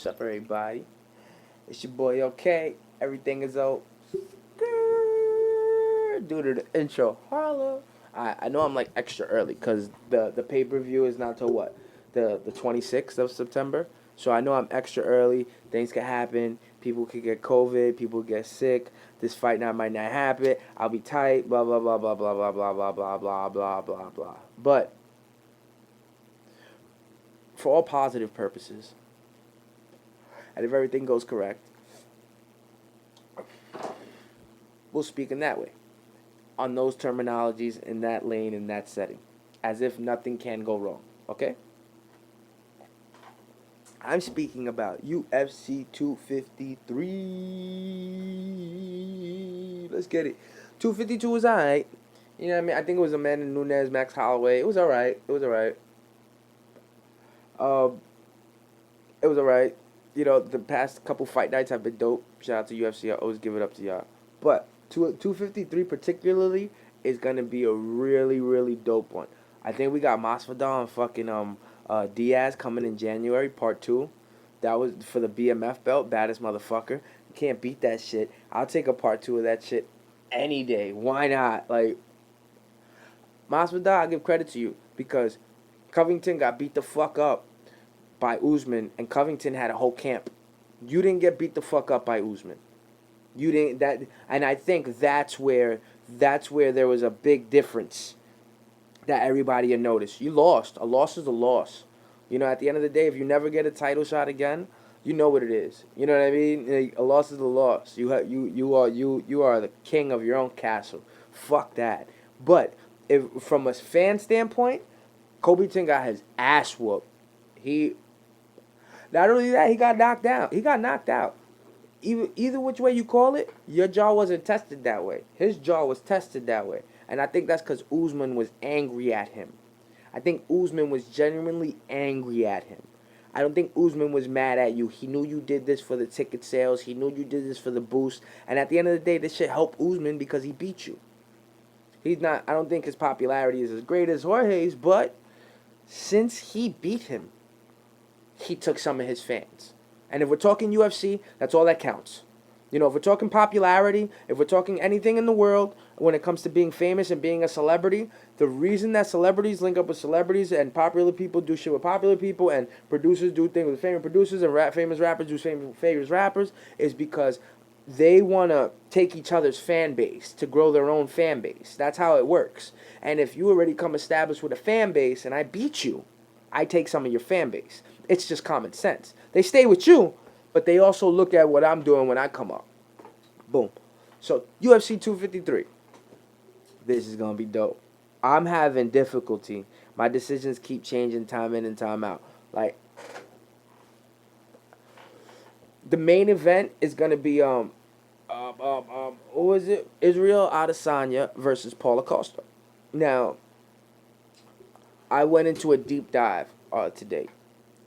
up, everybody? It's your boy OK. Everything is out. Due to the intro, holla. I know I'm like extra early because the pay per view is not till what, the 26th of September. So I know I'm extra early. Things can happen. People could get COVID. People get sick. This fight night might not happen. I'll be tight. Blah blah blah blah blah blah blah blah blah blah blah blah blah. But for all positive purposes, and if everything goes correct, we'll speak in that way, on those terminologies, in that lane, in that setting, as if nothing can go wrong, okay? I'm speaking about UFC 253. Let's get it. 252 was alright. You know what I mean? I think it was Amanda Nunes, Max Holloway. It was alright. It was alright. It was alright. You know, the past couple fight nights have been dope. Shout out to UFC. I always give it up to y'all. But 253 particularly is going to be a really, really dope one. I think we got Masvidal and fucking Diaz coming in January, part 2. That was for the BMF belt, baddest motherfucker. You can't beat that shit. I'll take a part 2 of that shit any day. Why not? Like, Masvidal, I give credit to you because Covington got beat the fuck up by Usman, and Covington had a whole camp. You didn't get beat the fuck up by Usman. You didn't that, and I think that's where there was a big difference that everybody had noticed. You lost. A loss is a loss. You know, at the end of the day, if you never get a title shot again, you know what it is. You know what I mean? Like, a loss is a loss. You are the king of your own castle. Fuck that. But if from a fan standpoint, Covington got his ass whooped. Not only that, he got knocked out. Either which way you call it, your jaw wasn't tested that way. His jaw was tested that way. And I think that's because Usman was angry at him. I think Usman was genuinely angry at him. I don't think Usman was mad at you. He knew you did this for the ticket sales. He knew you did this for the boost. And at the end of the day, this shit helped Usman because he beat you. I don't think his popularity is as great as Jorge's, but since he beat him, he took some of his fans. And if we're talking UFC, that's all that counts. You know, if we're talking popularity, if we're talking anything in the world, when it comes to being famous and being a celebrity, the reason that celebrities link up with celebrities and popular people do shit with popular people and producers do things with famous producers and famous rappers do famous rappers is because they want to take each other's fan base to grow their own fan base. That's how it works. And if you already come established with a fan base and I beat you, I take some of your fan base. It's just common sense. They stay with you, but they also look at what I'm doing when I come up. Boom. So, UFC 253. This is going to be dope. I'm having difficulty. My decisions keep changing time in and time out. Like, the main event is going to be, what was it? Israel Adesanya versus Paulo Costa. Now, I went into a deep dive today.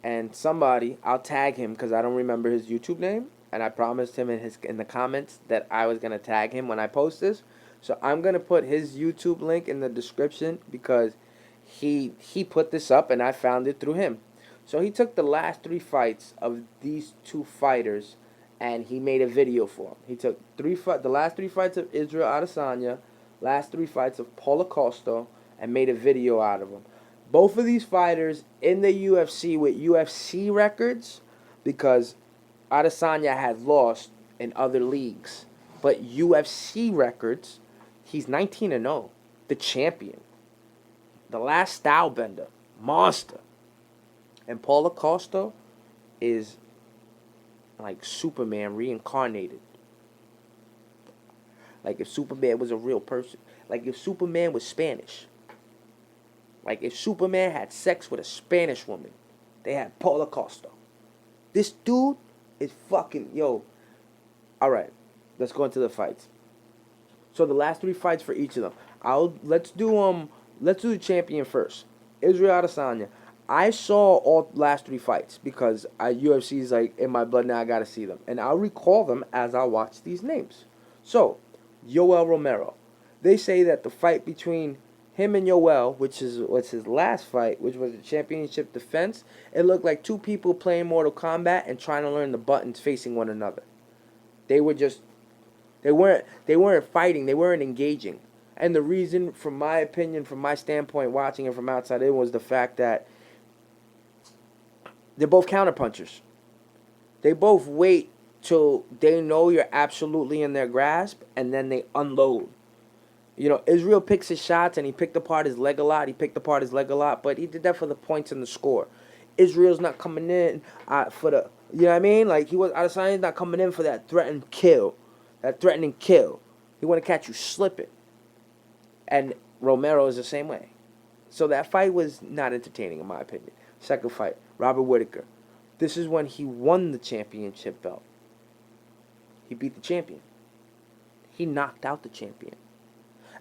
And somebody, I'll tag him because I don't remember his YouTube name, and I promised him in the comments that I was gonna tag him when I post this. So I'm gonna put his YouTube link in the description because he put this up and I found it through him. So he took the last 3 fights of these 2 fighters and he made a video for them. He took the last 3 fights of Israel Adesanya, last 3 fights of Paulo Costa, and made a video out of them. Both of these fighters in the UFC with UFC records because Adesanya had lost in other leagues. But UFC records, he's 19-0, the champion, the last style bender, monster. And Paulo Costa is like Superman reincarnated. Like if Superman was a real person. Like if Superman was Spanish. Like, if Superman had sex with a Spanish woman, they had Paulo Costa. This dude is fucking, yo. All right, let's go into the fights. So, the last 3 fights for each of them. Let's do the champion first. Israel Adesanya. I saw all last 3 fights because UFC is like in my blood now. I gotta see them. And I'll recall them as I watch these names. So, Yoel Romero. They say that the fight between him and Yoel, which was his last fight, which was a championship defense, it looked like two people playing Mortal Kombat and trying to learn the buttons facing one another. They were just they weren't fighting, they weren't engaging. And the reason, from my opinion, from my standpoint, watching it from outside in, was the fact that they're both counterpunchers. They both wait till they know you're absolutely in their grasp, and then they unload. Israel picks his shots, and he picked apart his leg a lot. But he did that for the points and the score. Israel's not coming in for the, you know what I mean? Like, Adesanya's not coming in for that threatening kill. He want to catch you slipping. And Romero is the same way. So that fight was not entertaining, in my opinion. Second fight, Robert Whittaker. This is when he won the championship belt. He beat the champion. He knocked out the champion.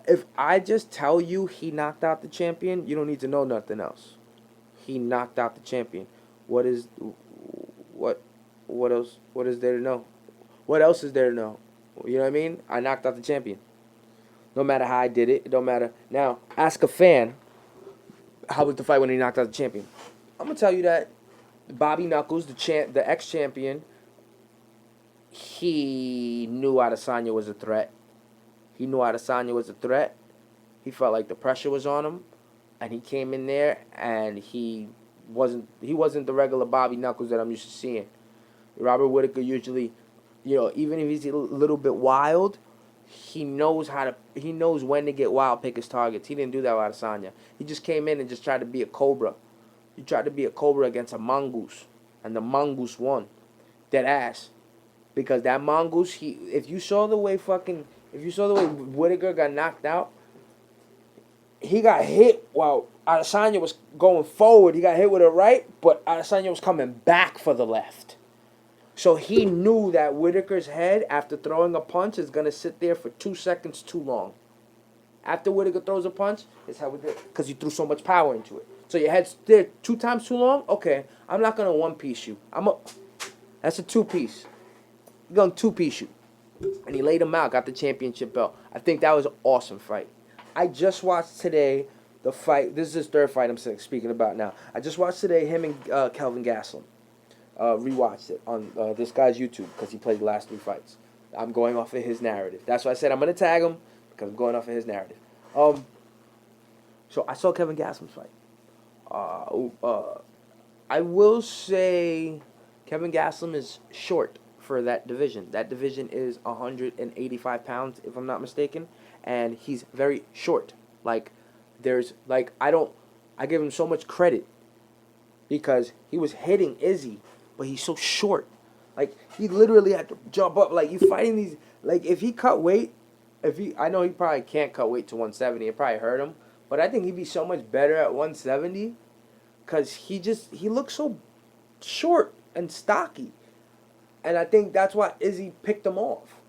If I just tell you he knocked out the champion, you don't need to know nothing else. He knocked out the champion. What else is there to know? What else is there to know? You know what I mean? I knocked out the champion. No matter how I did it, it don't matter. Now, ask a fan, how was the fight when he knocked out the champion? I'm gonna tell you that Bobby Knuckles, the ex-champion, he knew Adesanya was a threat. He felt like the pressure was on him, and he came in there, and he wasn't the regular Bobby Knuckles that I'm used to seeing. Robert Whittaker usually, even if he's a little bit wild, he knows when to get wild, pick his targets. He didn't do that with Adesanya. He just came in and just tried to be a cobra. He tried to be a cobra against a mongoose, and the mongoose won. Dead ass. Because that mongoose, if you saw the way Whittaker got knocked out, he got hit while Adesanya was going forward. He got hit with a right, but Adesanya was coming back for the left. So he knew that Whittaker's head, after throwing a punch, is going to sit there for 2 seconds too long. After Whittaker throws a punch, it's how we do it, because he threw so much power into it. So your head's there 2 times too long? Okay, I'm not going to one-piece you. That's a 2-piece. You're going to 2-piece you. And he laid him out, got the championship belt. I think that was an awesome fight. I just watched today the fight. This is his third fight I'm speaking about now. I just watched today him and Kelvin Gastelum. Rewatched it on this guy's YouTube because he played the last 3 fights. I'm going off of his narrative. That's why I said I'm going to tag him, because I'm going off of his narrative. So I saw Kevin Gastelum's fight. I will say Kevin Gastelum is short for that division. That division is 185 pounds, if I'm not mistaken, and he's very short. I give him so much credit because he was hitting Izzy, but he's so short. He literally had to jump up. You fighting these, if he cut weight, I know he probably can't cut weight to 170. It probably hurt him, but I think he'd be so much better at 170 because he looks so short and stocky. And I think that's why Izzy picked him off.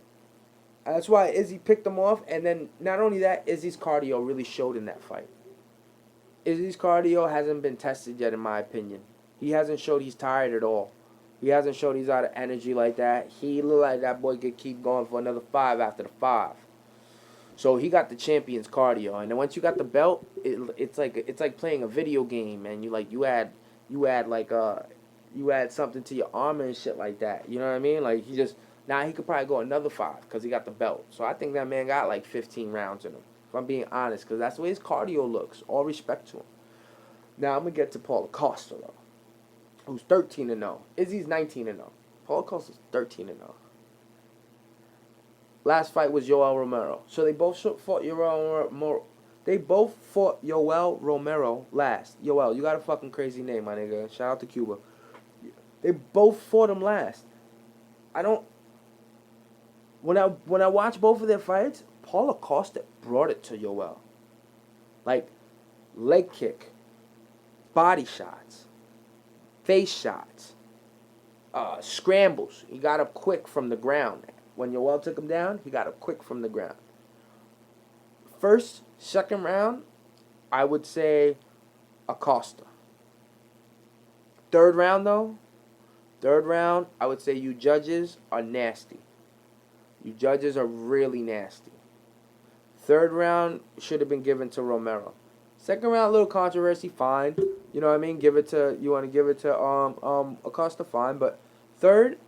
And then not only that, Izzy's cardio really showed in that fight. Izzy's cardio hasn't been tested yet, in my opinion. He hasn't showed he's tired at all. He hasn't showed he's out of energy like that. He looked like that boy could keep going for another 5 after the 5. So he got the champion's cardio, and then once you got the belt, it's like playing a video game, and you add something to your armor and shit like that. You know what I mean? Now he could probably go another 5 because he got the belt. So I think that man got 15 rounds in him, if I'm being honest, because that's the way his cardio looks. All respect to him. Now I'm gonna get to Paulo Costa though, who's 13-0. Izzy's 19-0. Paulo Costa's 13-0. Last fight was Yoel Romero. So they both fought Yoel Romero last. Yoel, you got a fucking crazy name, my nigga. Shout out to Cuba. They both fought him last. When I watched both of their fights, Paulo Costa brought it to Yoel. Leg kick, body shots, face shots, scrambles. He got up quick from the ground. When Yoel took him down, he got up quick from the ground. First, second round, I would say Acosta. Third round, I would say you judges are nasty. You judges are really nasty. Third round should have been given to Romero. Second round, a little controversy, fine. You know what I mean? You want to give it to Acosta, fine. But third,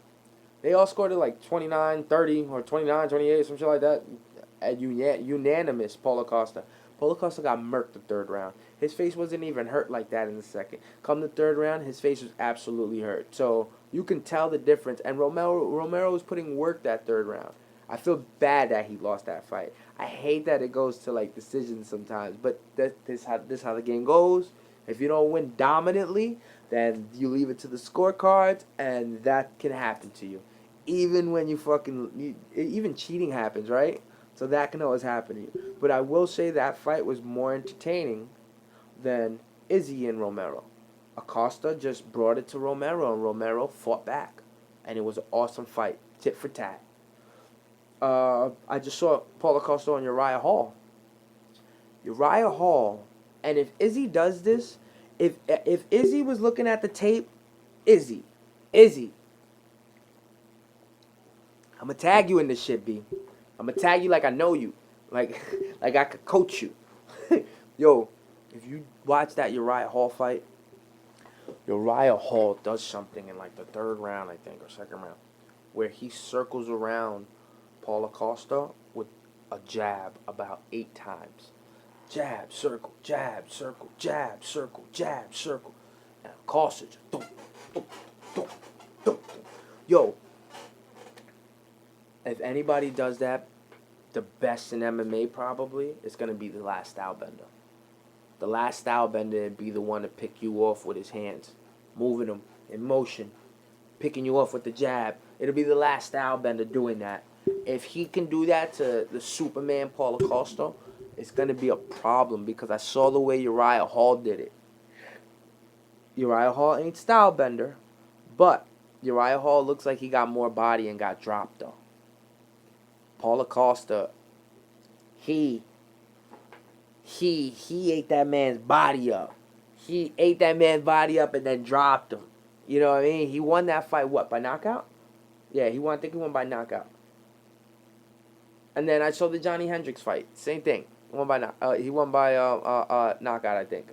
they all scored it like 29-30 or 29-28, some shit like that. At unanimous, Paulo Costa. Paulo Costa got murked the third round. His face wasn't even hurt like that in the second. Come the third round, his face was absolutely hurt. So you can tell the difference. And Romero was putting work that third round. I feel bad that he lost that fight. I hate that it goes to like decisions sometimes, but this how the game goes. If you don't win dominantly, then you leave it to the scorecards, and that can happen to you. Even when even cheating happens, right? So that can always happen to you. But I will say that fight was more entertaining than Izzy and Romero. Acosta just brought it to Romero, and Romero fought back, and it was an awesome fight, tit for tat. I just saw Paulo Costa on Uriah Hall. Uriah Hall, and if Izzy does this, if Izzy was looking at the tape, Izzy, I'm gonna tag you in this shit, B. I'm gonna tag you like I know you, like I could coach you. Yo, if you watch that Uriah Hall fight, Uriah Hall does something in like the third round, I think, or second round, where he circles around Paulo Costa with a jab about 8 times. Jab, circle, jab, circle, jab, circle, jab, circle. And Costa just boom, boom, boom, boom. Yo, if anybody does that, the best in MMA probably is going to be the last style bender. The last style bender would be the one to pick you off with his hands, moving them in motion, picking you off with the jab. It'll be the last style bender doing that. If he can do that to the Superman Paulo Costa, it's going to be a problem because I saw the way Uriah Hall did it. Uriah Hall ain't style bender, but Uriah Hall looks like he got more body and got dropped though. Paulo Costa, he ate that man's body up. He ate that man's body up and then dropped him. You know what I mean? He won that fight, what, by knockout? Yeah, I think he won by knockout. And then I saw the Johnny Hendricks fight. Same thing. He won by knockout, I think.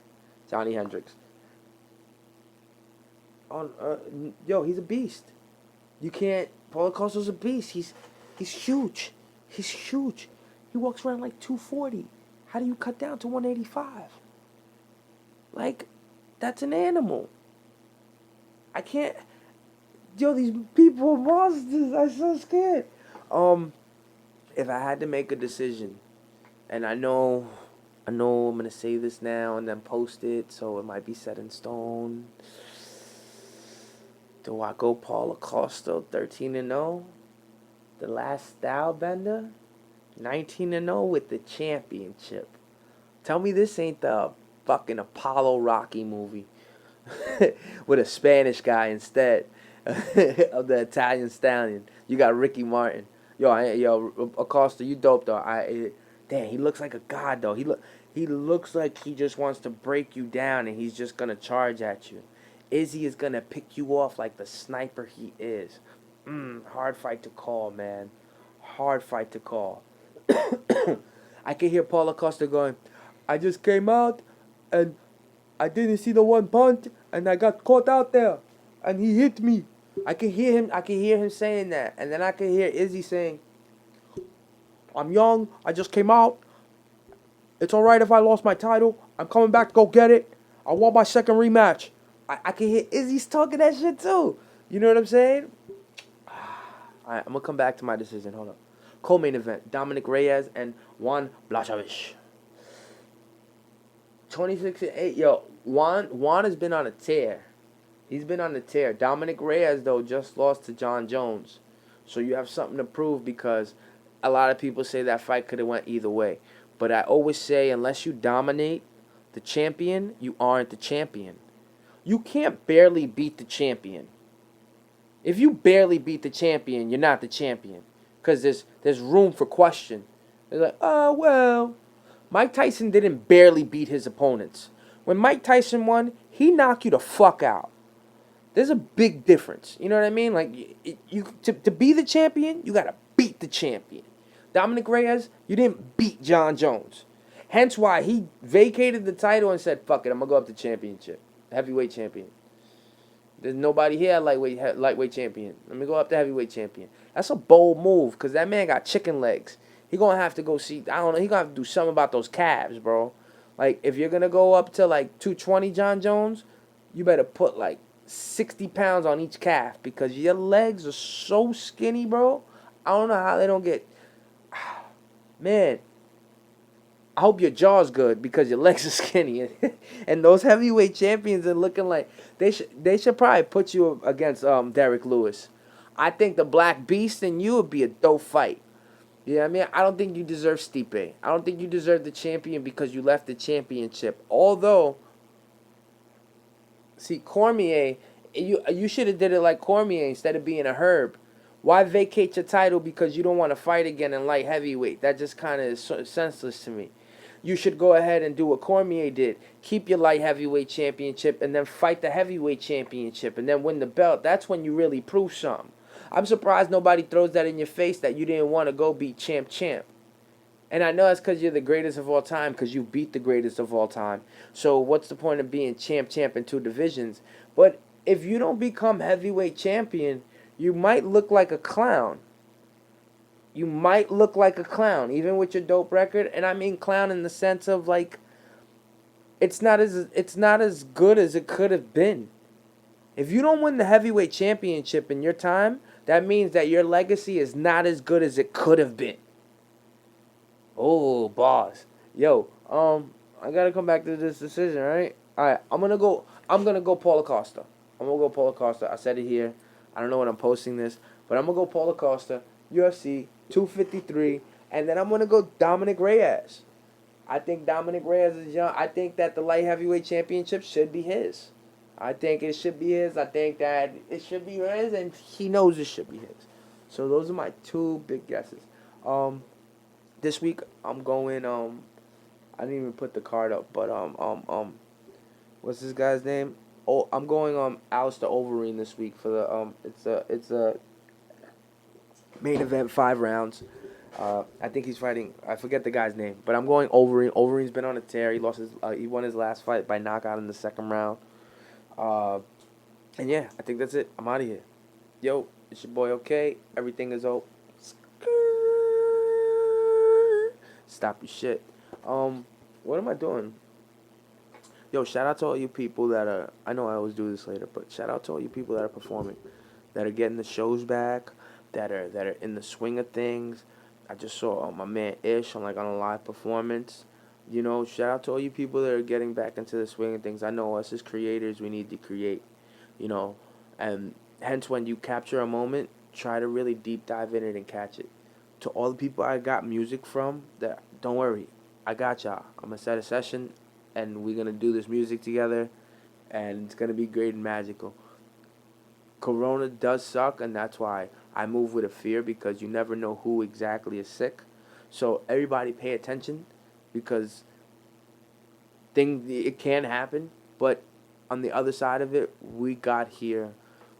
Johnny Hendricks. Yo, he's a beast. You can't. Paulo Costa's a beast. He's huge. He's huge. He walks around like 240. How do you cut down to 185? Like, that's an animal. I can't. Yo, these people are monsters. I'm so scared. If I had to make a decision, and I know I'm gonna say this now and then post it, so it might be set in stone. Do I go Paulo Costa 13-0? The last style bender? 19-0 with the championship. Tell me this ain't the fucking Apollo Rocky movie with a Spanish guy instead of the Italian stallion. You got Ricky Martin. Yo, Acosta, you dope though. Damn, he looks like a god though. He looks like he just wants to break you down and he's just gonna charge at you. Izzy is gonna pick you off like the sniper he is. Hard fight to call, man. Hard fight to call. I can hear Paulo Costa going, I just came out and I didn't see the one punch and I got caught out there and he hit me. I can hear him saying that, and then I can hear Izzy saying, I'm young, I just came out. It's alright if I lost my title. I'm coming back to go get it. I want my second rematch. I can hear Izzy's talking that shit too. You know what I'm saying? Alright, I'm gonna come back to my decision. Hold up. Co-main event, Dominic Reyes and Juan Blachowicz. 26-8. Yo, Juan has been on a tear. He's been on the tear. Dominic Reyes, though, just lost to John Jones. So you have something to prove because a lot of people say that fight could have went either way. But I always say, unless you dominate the champion, you aren't the champion. You can't barely beat the champion. If you barely beat the champion, you're not the champion. Because there's room for question. They're like, oh, well, Mike Tyson didn't barely beat his opponents. When Mike Tyson won, he knocked you the fuck out. There's a big difference. You know what I mean? Like, to be the champion, you got to beat the champion. Dominic Reyes, you didn't beat John Jones. Hence why he vacated the title and said, fuck it, I'm going to go up to championship. Heavyweight champion. There's nobody here at lightweight champion. Let me go up to heavyweight champion. That's a bold move because that man got chicken legs. He going to have to go see, I don't know, he going to have to do something about those calves, bro. Like, if you're going to go up to, like, 220 John Jones, you better put, like, 60 pounds on each calf because your legs are so skinny, bro. I don't know how they don't get... Man, I hope your jaw's good because your legs are skinny. And those heavyweight champions are looking like... They should probably put you against Derek Lewis. I think the Black Beast and you would be a dope fight. You know what I mean? I don't think you deserve Stipe. I don't think you deserve the champion because you left the championship. Although, see, Cormier, you should have did it like Cormier instead of being a Herb. Why vacate your title because you don't want to fight again in light heavyweight? That just kind of is senseless to me. You should go ahead and do what Cormier did. Keep your light heavyweight championship and then fight the heavyweight championship and then win the belt. That's when you really prove something. I'm surprised nobody throws that in your face that you didn't want to go beat champ. And I know that's because you're the greatest of all time because you beat the greatest of all time. So what's the point of being champ in 2 divisions? But if you don't become heavyweight champion, you might look like a clown. You might look like a clown, even with your dope record. And I mean clown in the sense of like, it's not as good as it could have been. If you don't win the heavyweight championship in your time, that means that your legacy is not as good as it could have been. Oh, boss. Yo, I gotta come back to this decision, right? Alright, I'm gonna go Paulo Costa. I'm gonna go Paulo Costa. I said it here. I don't know when I'm posting this, but I'm gonna go Paulo Costa, UFC 253, and then I'm gonna go Dominic Reyes. I think Dominic Reyes is young. I think that the light heavyweight championship should be his. I think it should be his. I think that it should be his, and he knows it should be his. So those are my 2 big guesses. This week I'm going. I didn't even put the card up, but what's this guy's name? Oh, I'm going Alistair Overeem this week for the it's a main event 5 rounds. I think he's fighting. I forget the guy's name, but I'm going Overeem. Overeem's been on a tear. He won his last fight by knockout in the 2nd round. And yeah, I think that's it. I'm out of here. Yo, it's your boy OK. Everything is O. Stop your shit. What am I doing? Yo, shout out to all you people that are... I know I always do this later, but shout out to all you people that are performing, that are getting the shows back, that are in the swing of things. I just saw my man Ish on a live performance. You know, shout out to all you people that are getting back into the swing of things. I know us as creators, we need to create, you know, and hence when you capture a moment, try to really deep dive in it and catch it. To all the people I got music from, that don't worry, I got y'all. I'm gonna set a session, and we're gonna do this music together, and it's gonna be great and magical. Corona does suck, and that's why I move with a fear, because you never know who exactly is sick. So everybody pay attention, because it can happen, but on the other side of it, we got here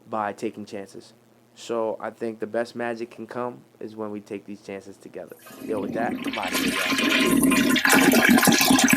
by taking chances. So I think the best magic can come is when we take these chances together. Yo, with that, I'm out of here, y'all.